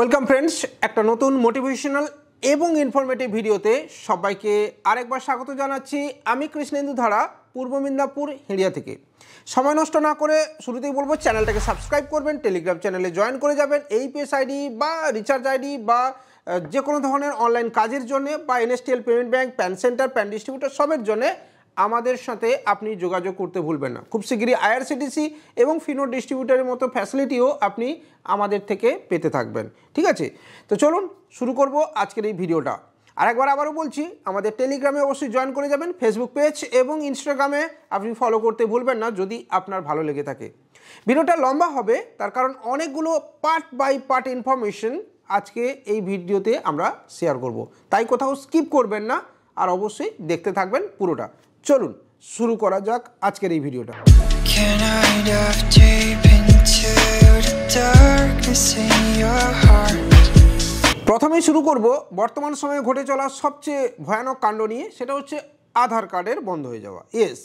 Welcome friends, একটা নতুন motivational এবং ইনফরমেটিভ ভিডিওতে সবাইকে আরেকবার স্বাগত জানাচ্ছি। আমি কৃষ্ণেন্দু ধারা, পূর্ব মিদনাপুর হিড়িয়া থেকে। সময় নষ্ট না করে শুরুতেই বলবো, চ্যানেলটাকে সাবস্ক্রাইব করবেন, টেলিগ্রাম চ্যানেলে জয়েন করে যাবেন। এইপিএস আইডি বা রিচার্জ আইডি বা যে কোনো ধরনের অনলাইন কাজের জন্য বা NSTL payment bank, pan centre, pan distributor সবের জন্য আমাদের সাথে আপনি যোগাযোগ করতে ভুলবেন না। খুব শীঘ্রই আইআরসিটিসি এবং ফিনো ডিস্ট্রিবিউটারের মতো ফ্যাসিলিটিও আপনি আমাদের থেকে পেতে থাকবেন। ঠিক আছে, তো চলুন শুরু করব আজকের এই ভিডিওটা। আবারও বলছি, আমাদের টেলিগ্রামে অবশ্যই জয়েন করে যাবেন, ফেসবুক পেজ এবং ইনস্টাগ্রামে আপনি ফলো করতে ভুলবেন না যদি আপনার ভালো লেগে থাকে। ভিডিওটা লম্বা হবে, তার কারণ অনেকগুলো পার্ট বাই পার্ট ইনফরমেশন আজকে এই ভিডিওতে আমরা শেয়ার করব, তাই কোথাও স্কিপ করবেন না আর অবশ্যই দেখতে থাকবেন পুরোটা। চলুন শুরু করা যাক আজকের এই ভিডিওটা। প্রথমেই শুরু করব বর্তমান সময়ে ঘটে চলা সবচেয়ে ভয়ানক কাণ্ড নিয়ে, সেটা হচ্ছে আধার কার্ডের বন্ধ হয়ে যাওয়া। ইয়েস,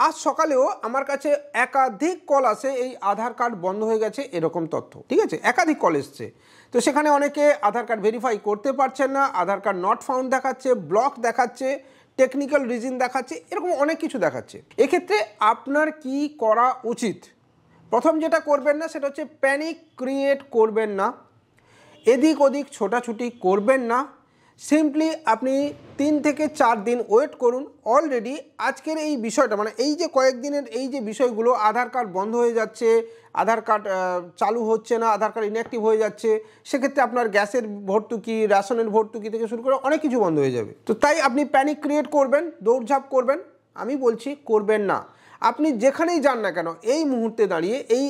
আজ সকালেও আমার কাছে একাধিক কল আসে এই আধার কার্ড বন্ধ হয়ে গেছে এরকম তথ্য। ঠিক আছে, একাধিক কল এসছে। তো সেখানে অনেকে আধার কার্ড ভেরিফাই করতে পারছেন না, আধার কার্ড নট ফাউন্ড দেখাচ্ছে, ব্লক দেখাচ্ছে, টেকনিক্যাল রিজন দেখাচ্ছে, এরকম অনেক কিছু দেখাচ্ছে। এক্ষেত্রে আপনার কি করা উচিত? প্রথম যেটা করবেন না সেটা হচ্ছে প্যানিক ক্রিয়েট করবেন না, এদিক ওদিক ছোটাছুটি করবেন না। সিম্পলি আপনি 3 থেকে 4 দিন ওয়েট করুন। অলরেডি আজকের এই বিষয়টা, মানে এই যে কয়েকদিনের এই যে বিষয়গুলো, আধার কার্ড বন্ধ হয়ে যাচ্ছে, আধার কার্ড চালু হচ্ছে না, আধার কার্ড ইনঅ্যাক্টিভ হয়ে যাচ্ছে, সেক্ষেত্রে আপনার গ্যাসের ভর্তুকি, রেশনের ভর্তুকি থেকে শুরু করে অনেক কিছু বন্ধ হয়ে যাবে। তো তাই আপনি প্যানিক ক্রিয়েট করবেন, দৌড়ঝাঁপ করবেন, আমি বলছি করবেন না। আপনি যেখানেই যান না কেন এই মুহূর্তে দাঁড়িয়ে এই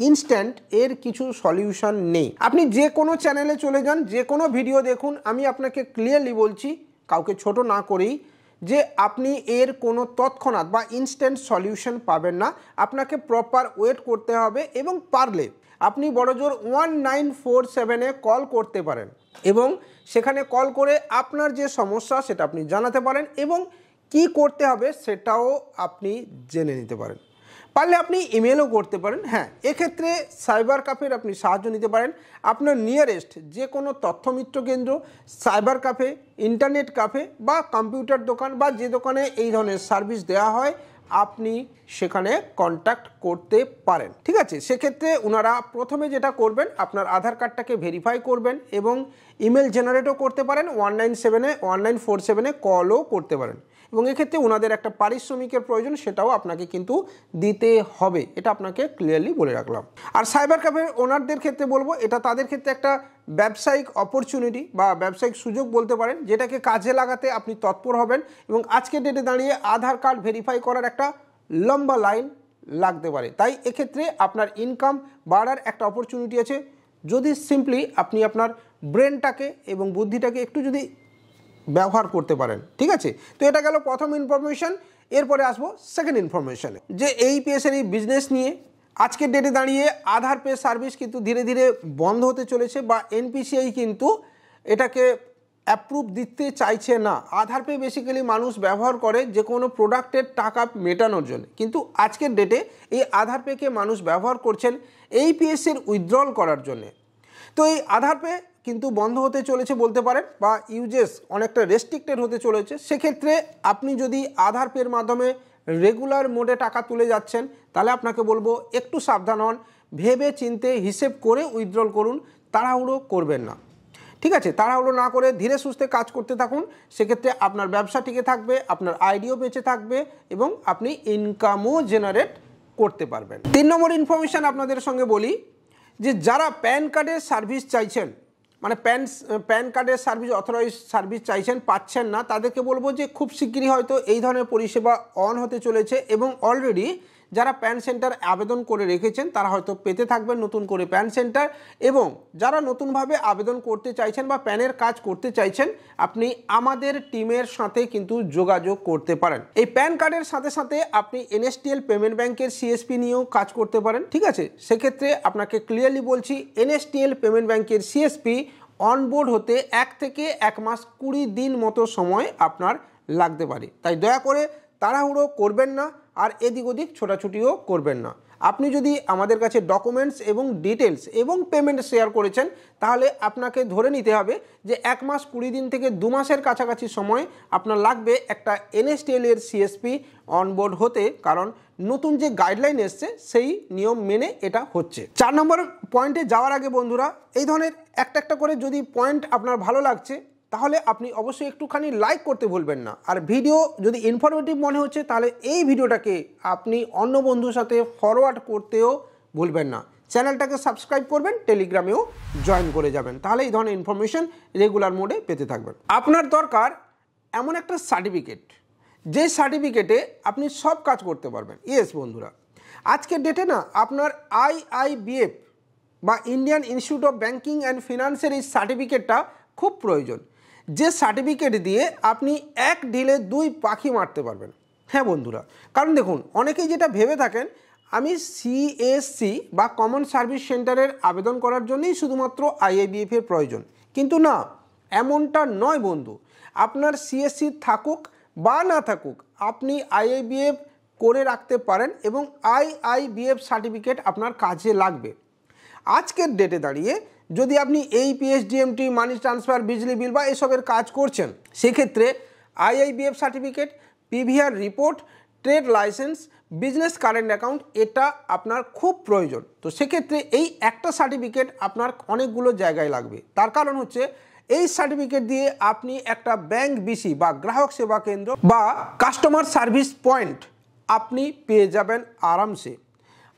ইনস্ট্যান্ট এর কিছু সলিউশন নেই। আপনি যে কোনো চ্যানেলে চলে যান, যে কোনো ভিডিও দেখুন, আমি আপনাকে ক্লিয়ারলি বলছি, কাউকে ছোট না করেই, যে আপনি এর কোনো তৎক্ষণাৎ বা ইনস্ট্যান্ট সলিউশন পাবেন না। আপনাকে প্রপার ওয়েট করতে হবে এবং পারলে আপনি বড়জোর 1947-এ কল করতে পারেন এবং সেখানে কল করে আপনার যে সমস্যা সেটা আপনি জানাতে পারেন এবং কি করতে হবে সেটাও আপনি জেনে নিতে পারেন। পারলে আপনি ইমেলও করতে পারেন। হ্যাঁ, এক্ষেত্রে সাইবার ক্যাফের আপনি সাহায্য নিতে পারেন। আপনার নিয়ারেস্ট যে কোনো তথ্যমিত্র কেন্দ্র, সাইবার ক্যাফে, ইন্টারনেট ক্যাফে বা কম্পিউটার দোকান বা যে দোকানে এই ধরনের সার্ভিস দেওয়া হয়, আপনি সেখানে কন্ট্যাক্ট করতে পারেন। ঠিক আছে, সেক্ষেত্রে ওনারা প্রথমে যেটা করবেন, আপনার আধার কার্ডটাকে ভেরিফাই করবেন এবং ইমেল জেনারেটও করতে পারেন, 1947-এ কলও করতে পারেন। এবং এক্ষেত্রে ওনাদের একটা পারিশ্রমিকের প্রয়োজন, সেটাও আপনাকে কিন্তু দিতে হবে, এটা আপনাকে ক্লিয়ারলি বলে রাখলাম। আর সাইবার ক্যাফের ওনারদের ক্ষেত্রে বলবো, এটা তাদের ক্ষেত্রে একটা ব্যবসায়িক অপরচুনিটি বা ব্যবসায়িক সুযোগ বলতে পারেন, যেটাকে কাজে লাগাতে আপনি তৎপর হবেন। এবং আজকের ডেটে দাঁড়িয়ে আধার কার্ড ভেরিফাই করার একটা লম্বা লাইন লাগতে পারে, তাই এক্ষেত্রে আপনার ইনকাম বাড়ার একটা অপরচুনিটি আছে যদি সিম্পলি আপনি আপনার ব্রেনটাকে এবং বুদ্ধিটাকে একটু যদি ব্যবহার করতে পারেন। ঠিক আছে, তো এটা গেল প্রথম ইনফরমেশন। এরপরে আসবো সেকেন্ড ইনফরমেশনে, যে এইপিএসের এই বিজনেস নিয়ে। আজকের ডেটে দাঁড়িয়ে আধার পে সার্ভিস কিন্তু ধীরে ধীরে বন্ধ হতে চলেছে, বা এনপিসিআই কিন্তু এটাকে অ্যাপ্রুভ দিতে চাইছে না। আধার পে বেসিক্যালি মানুষ ব্যবহার করে যে কোনো প্রোডাক্টের টাকা মেটানোর জন্য, কিন্তু আজকের ডেটে এই আধার পেকে মানুষ ব্যবহার করছেন এইপিএসের উইথড্রল করার জন্যে। তো এই আধার পে কিন্তু বন্ধ হতে চলেছে বলতে পারেন, বা ইউজেস অনেকটা রেস্ট্রিক্টেড হতে চলেছে। সেক্ষেত্রে আপনি যদি আধার পের মাধ্যমে রেগুলার মোডে টাকা তুলে যাচ্ছেন, তাহলে আপনাকে বলবো একটু সাবধান হন, ভেবে চিন্তে হিসেব করে উইথড্রল করুন, তাড়াহুড়ো করবেন না। ঠিক আছে, তাড়াহুড়ো না করে ধীরে সুস্থে কাজ করতে থাকুন। সেক্ষেত্রে আপনার ব্যবসা টিকে থাকবে, আপনার আইডিও বেঁচে থাকবে এবং আপনি ইনকামও জেনারেট করতে পারবেন। 3 নম্বর ইনফরমেশান আপনাদের সঙ্গে বলি, যে যারা প্যান কার্ডের সার্ভিস চাইছেন, মানে প্যান কার্ডের সার্ভিস, অথরাইজ সার্ভিস চাইছেন, পাচ্ছেন না, তাদেরকে বলবো যে খুব শিগগিরই হয়তো এই ধরনের পরিষেবা অন হতে চলেছে। এবং অলরেডি যারা প্যান সেন্টার আবেদন করে রেখেছেন তারা হয়তো পেতে থাকবেন নতুন করে প্যান সেন্টার। এবং যারা নতুনভাবে আবেদন করতে চাইছেন বা প্যানের কাজ করতে চাইছেন, আপনি আমাদের টিমের সাথে কিন্তু যোগাযোগ করতে পারেন। এই প্যান কার্ডের সাথে সাথে আপনি এনএসটিএল পেমেন্ট ব্যাংকের সিএসপি নিয়েও কাজ করতে পারেন। ঠিক আছে, সেক্ষেত্রে আপনাকে ক্লিয়ারলি বলছি, এনএসটিএল পেমেন্ট ব্যাংকের সিএসপি অনবোর্ড হতে 1 থেকে 1 মাস 20 দিন মতো সময় আপনার লাগতে পারে। তাই দয়া করে তাড়াহুড়ো করবেন না আর এদিক ওদিক ছোটাছুটিও করবেন না। আপনি যদি আমাদের কাছে ডকুমেন্টস এবং ডিটেলস এবং পেমেন্ট শেয়ার করেছেন তাহলে আপনাকে ধরে নিতে হবে যে 1 মাস 20 দিন থেকে 2 মাসের কাছাকাছি সময় আপনার লাগবে একটা NSDL এর CSP অনবোর্ড হতে, কারণ নতুন যে গাইডলাইন এসছে সেই নিয়ম মেনে এটা হচ্ছে। 4 নম্বর পয়েন্টে যাওয়ার আগে বন্ধুরা, এই ধরনের একটা করে যদি পয়েন্ট আপনার ভালো লাগছে তাহলে আপনি অবশ্যই একটুখানি লাইক করতে ভুলবেন না। আর ভিডিও যদি ইনফরমেটিভ মনে হচ্ছে তাহলে এই ভিডিওটাকে আপনি অন্য বন্ধুর সাথে ফরওয়ার্ড করতেও ভুলবেন না। চ্যানেলটাকে সাবস্ক্রাইব করবেন, টেলিগ্রামেও জয়েন করে যাবেন, তাহলে এই ধরনের ইনফরমেশন রেগুলার মোডে পেতে থাকবেন। আপনার দরকার এমন একটা সার্টিফিকেট যে সার্টিফিকেটে আপনি সব কাজ করতে পারবেন। ইয়েস বন্ধুরা, আজকের ডেটে না আপনার IIBF বা Indian Institute of Banking and ফিনান্সের এই সার্টিফিকেটটা খুব প্রয়োজন, যে সার্টিফিকেট দিয়ে আপনি এক ঢিলে 2 পাখি মারতে পারবেন। হ্যাঁ বন্ধুরা, কারণ দেখুন অনেকেই যেটা ভেবে থাকেন আমি CSC বা কমন সার্ভিস সেন্টারের আবেদন করার জন্যই শুধুমাত্র IIBF এর প্রয়োজন, কিন্তু না, এমনটা নয় বন্ধু। আপনার CSC থাকুক বা না থাকুক আপনি IIBF করে রাখতে পারেন এবং IIBF সার্টিফিকেট আপনার কাজে লাগবে। আজকের ডেটে দাঁড়িয়ে যদি আপনি APS DMT, মানি ট্রান্সফার, বিজলি বিল বা এসবের কাজ করছেন, সেক্ষেত্রে IIBF certificate, PVR report, trade licence, business current account এটা আপনার খুব প্রয়োজন। তো সেক্ষেত্রে এই একটা সার্টিফিকেট আপনার অনেকগুলো জায়গায় লাগবে। তার কারণ হচ্ছে এই সার্টিফিকেট দিয়ে আপনি একটা ব্যাংক BC বা গ্রাহক সেবা কেন্দ্র বা কাস্টমার সার্ভিস পয়েন্ট আপনি পেয়ে যাবেন আরামসে।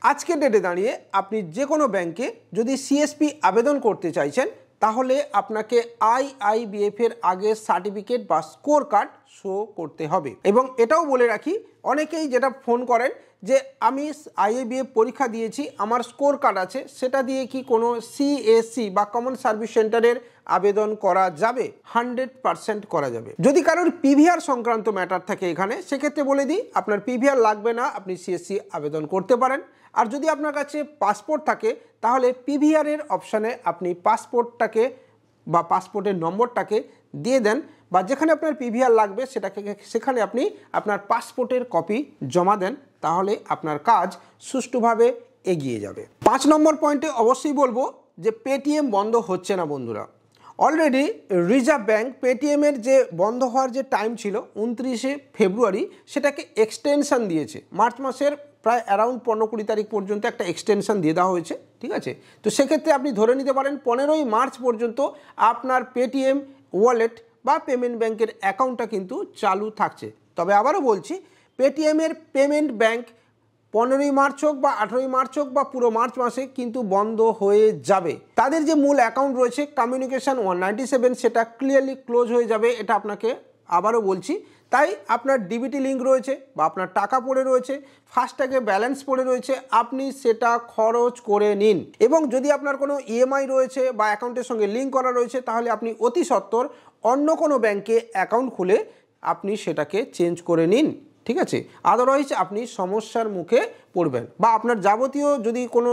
আজকের ডেটে দাঁড়িয়ে আপনি যে কোনো ব্যাংকে যদি CSP আবেদন করতে চাইছেন তাহলে আপনাকে IIBF এর আগে সার্টিফিকেট বা স্কোর কার্ড শো করতে হবে। এবং এটাও বলে রাখি, অনেকেই যেটা ফোন করেন যে আমি IIBF পরীক্ষা দিয়েছি, আমার স্কোর কার্ড আছে, সেটা দিয়ে কি কোনো CSC বা কমন সার্ভিস সেন্টারের আবেদন করা যাবে? 100% করা যাবে। যদি কারোর PVR সংক্রান্ত ম্যাটার থাকে এখানে, সেক্ষেত্রে বলে দিই আপনার PVR লাগবে না, আপনি CSC আবেদন করতে পারেন। আর যদি আপনার কাছে পাসপোর্ট থাকে তাহলে PVR এর অপশানে আপনি পাসপোর্টটাকে বা পাসপোর্টের নম্বরটাকে দিয়ে দেন, বা যেখানে আপনার PVR লাগবে সেখানে আপনি আপনার পাসপোর্টের কপি জমা দেন, তাহলে আপনার কাজ সুষ্ঠুভাবে এগিয়ে যাবে। 5 নম্বর পয়েন্টে অবশ্যই বলবো যে পেটিএম বন্ধ হচ্ছে না বন্ধুরা। অলরেডি রিজার্ভ ব্যাঙ্ক পেটিএমের যে বন্ধ হওয়ার যে টাইম ছিল 29শে ফেব্রুয়ারি, সেটাকে এক্সটেনশন দিয়েছে। মার্চ মাসের প্রায় অ্যারাউন্ড 15-20 তারিখ পর্যন্ত একটা এক্সটেনশন দিয়ে দেওয়া হয়েছে, ঠিক আছে। তো সেক্ষেত্রে আপনি ধরে নিতে পারেন 15ই মার্চ পর্যন্ত আপনার পেটিএম ওয়ালেট বা পেমেন্ট ব্যাংকের অ্যাকাউন্টটা কিন্তু চালু থাকছে। তবে আবারও বলছি, পেটিএমের পেমেন্ট ব্যাংক 15ই মার্চ হোক বা 18ই মার্চ হোক বা পুরো মার্চ মাসে কিন্তু বন্ধ হয়ে যাবে। তাদের যে মূল অ্যাকাউন্ট রয়েছে কমিউনিকেশন 197, সেটা ক্লিয়ারলি ক্লোজ হয়ে যাবে, এটা আপনাকে আবারও বলছি। তাই আপনার ডিবিটি লিঙ্ক রয়েছে বা আপনার টাকা পড়ে রয়েছে, ফাস্ট্যাগে ব্যালেন্স পড়ে রয়েছে, আপনি সেটা খরচ করে নিন। এবং যদি আপনার কোনো EMI রয়েছে বা অ্যাকাউন্টের সঙ্গে লিঙ্ক করা রয়েছে তাহলে আপনি অতি সত্বর অন্য কোনো ব্যাংকে অ্যাকাউন্ট খুলে আপনি সেটাকে চেঞ্জ করে নিন, ঠিক আছে। আদারওয়াইজ আপনি সমস্যার মুখে পড়বেন, বা আপনার যাবতীয় যদি কোনো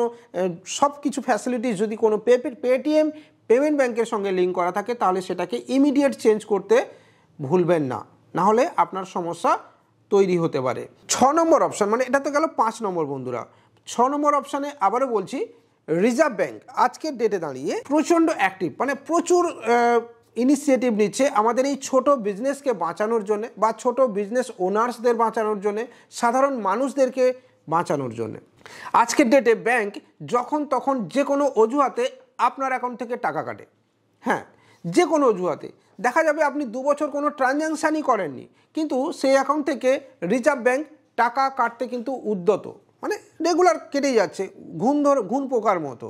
সব কিছু ফ্যাসিলিটিস যদি কোনো পেটিএম পেমেন্ট ব্যাংকের সঙ্গে লিঙ্ক করা থাকে তাহলে সেটাকে ইমিডিয়েট চেঞ্জ করতে ভুলবেন না, নাহলে আপনার সমস্যা তৈরি হতে পারে। 6 নম্বর অপশান, মানে এটা তো গেল 5 নম্বর বন্ধুরা। 6 নম্বর অপশানে আবারও বলছি, রিজার্ভ ব্যাঙ্ক আজকের ডেটে দাঁড়িয়ে প্রচণ্ড অ্যাক্টিভ, মানে প্রচুর ইনিশিয়েটিভ নিচ্ছে আমাদের এই ছোট বিজনেসকে বাঁচানোর জন্য, বা ছোট বিজনেস ওনার্সদের বাঁচানোর জন্য, সাধারণ মানুষদেরকে বাঁচানোর জন্য। আজকের ডেটে ব্যাংক যখন তখন যে কোনো অজুহাতে আপনার অ্যাকাউন্ট থেকে টাকা কাটে। হ্যাঁ, যে কোনো অজুহাতে দেখা যাবে আপনি 2 বছর কোনো ট্রানজ্যাকশানই করেননি, কিন্তু সেই অ্যাকাউন্ট থেকে রিজার্ভ ব্যাঙ্ক টাকা কাটতে কিন্তু উদ্যত, মানে রেগুলার কেটেই যাচ্ছে ঘুণ পোকার মতো।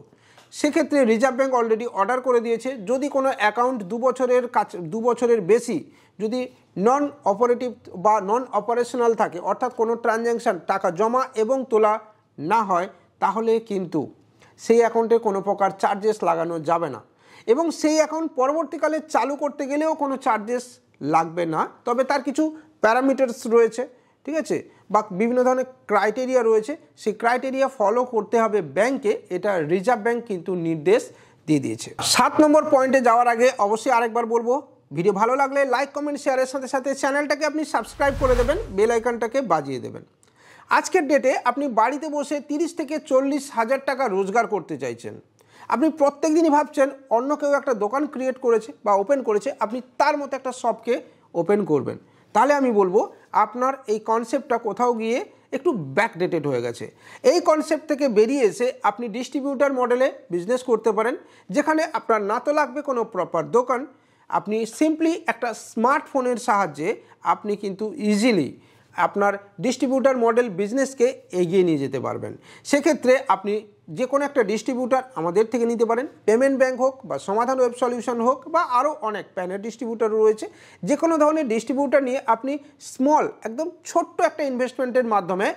সেক্ষেত্রে রিজার্ভ ব্যাঙ্ক অলরেডি অর্ডার করে দিয়েছে, যদি কোনো অ্যাকাউন্ট 2 বছরের বেশি যদি নন অপারেটিভ বা নন অপারেশনাল থাকে, অর্থাৎ কোনো ট্রানজ্যাকশান টাকা জমা এবং তোলা না হয়, তাহলে কিন্তু সেই অ্যাকাউন্টে কোনো প্রকার চার্জেস লাগানো যাবে না। এবং সেই অ্যাকাউন্ট পরবর্তীকালে চালু করতে গেলেও কোনো চার্জেস লাগবে না, তবে তার কিছু প্যারামিটার্স রয়েছে, ঠিক আছে, বা বিভিন্ন ধরনের ক্রাইটেরিয়া রয়েছে, সেই ক্রাইটেরিয়া ফলো করতে হবে ব্যাংকে, এটা রিজার্ভ ব্যাঙ্ক কিন্তু নির্দেশ দিয়ে দিয়েছে। 7 নম্বর পয়েন্টে যাওয়ার আগে অবশ্যই আরেকবার বলবো, ভিডিও ভালো লাগলে লাইক কমেন্ট শেয়ারের সাথে সাথে চ্যানেলটাকে আপনি সাবস্ক্রাইব করে দেবেন, বেল আইকনটাকে বাজিয়ে দেবেন। আজকের ডেটে আপনি বাড়িতে বসে 30 থেকে 40,000 টাকা রোজগার করতে চাইছেন। আপনি প্রত্যেক দিনই ভাবছেন অন্য কেউ একটা দোকান ক্রিয়েট করেছে বা ওপেন করেছে, আপনি তার মতো একটা শপকে ওপেন করবেন। তাহলে আমি বলবো আপনার এই কনসেপ্টটা কোথাও গিয়ে একটু ব্যাকডেটেড হয়ে গেছে। এই কনসেপ্ট থেকে বেরিয়ে এসে আপনি ডিস্ট্রিবিউটার মডেলে বিজনেস করতে পারেন, যেখানে আপনার না তো লাগবে কোনো প্রপার দোকান, আপনি সিম্পলি একটা স্মার্টফোনের সাহায্যে আপনি কিন্তু ইজিলি আপনার ডিস্ট্রিবিউটার মডেল বিজনেসকে এগিয়ে নিয়ে যেতে পারবেন। সেক্ষেত্রে আপনি যে কোনো একটা ডিস্ট্রিবিউটার আমাদের থেকে নিতে পারেন, পেমেন্ট ব্যাংক হোক বা সমাধান ওয়েব সলিউশন হোক বা আরও অনেক প্যানের ডিস্ট্রিবিউটার রয়েছে। যে কোনো ধরনের ডিস্ট্রিবিউটার নিয়ে আপনি স্মল একদম ছোট্ট একটা ইনভেস্টমেন্টের মাধ্যমে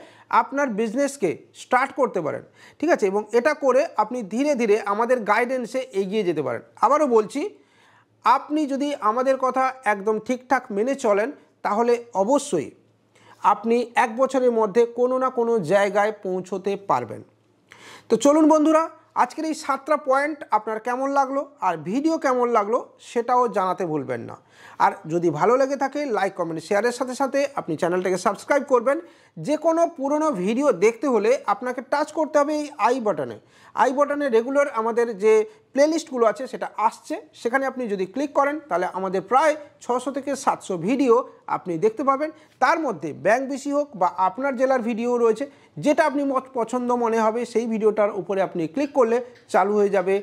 আপনার বিজনেসকে স্টার্ট করতে পারেন, ঠিক আছে? এবং এটা করে আপনি ধীরে ধীরে আমাদের গাইডেন্সে এগিয়ে যেতে পারেন। আবারও বলছি, আপনি যদি আমাদের কথা একদম ঠিকঠাক মেনে চলেন তাহলে অবশ্যই আপনি 1 বছরের মধ্যে কোনো না কোনো জায়গায় পৌঁছতে পারবেন। তো চলুন বন্ধুরা, আজকের এই 7টা পয়েন্ট আপনার কেমন লাগলো আর ভিডিও কেমন লাগলো সেটাও জানাতে ভুলবেন না। আর যদি ভালো লেগে থাকে লাইক কমেন্ট শেয়ারের সাথে সাথে আপনি চ্যানেলটাকে সাবস্ক্রাইব করবেন। যে কোনো পুরনো ভিডিও দেখতে হলে আপনাকে টাচ করতে হবে এই আই বাটনে রেগুলার আমাদের যে প্লেলিস্টগুলো আছে সেটা আসছে, সেখানে আপনি যদি ক্লিক করেন তাহলে আমাদের প্রায় 600 থেকে 700 ভিডিও আপনি দেখতে পাবেন। তার মধ্যে ব্যাংক বেশি হোক বা আপনার জেলার ভিডিও রয়েছে, যেটা আপনি পছন্দ মনে হবে সেই ভিডিওটার উপরে আপনি ক্লিক করলে চালু হয়ে যাবে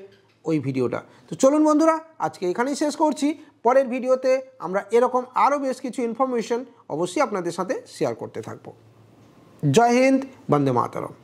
ওই ভিডিওটা। তো চলুন বন্ধুরা, আজকে এখানেই শেষ করছি। পরের ভিডিওতে আমরা এরকম আরও বেশ কিছু ইনফরমেশন অবশ্যই আপনাদের সাথে শেয়ার করতে থাকবো। জয় হিন্দ, বন্দে মাতরম।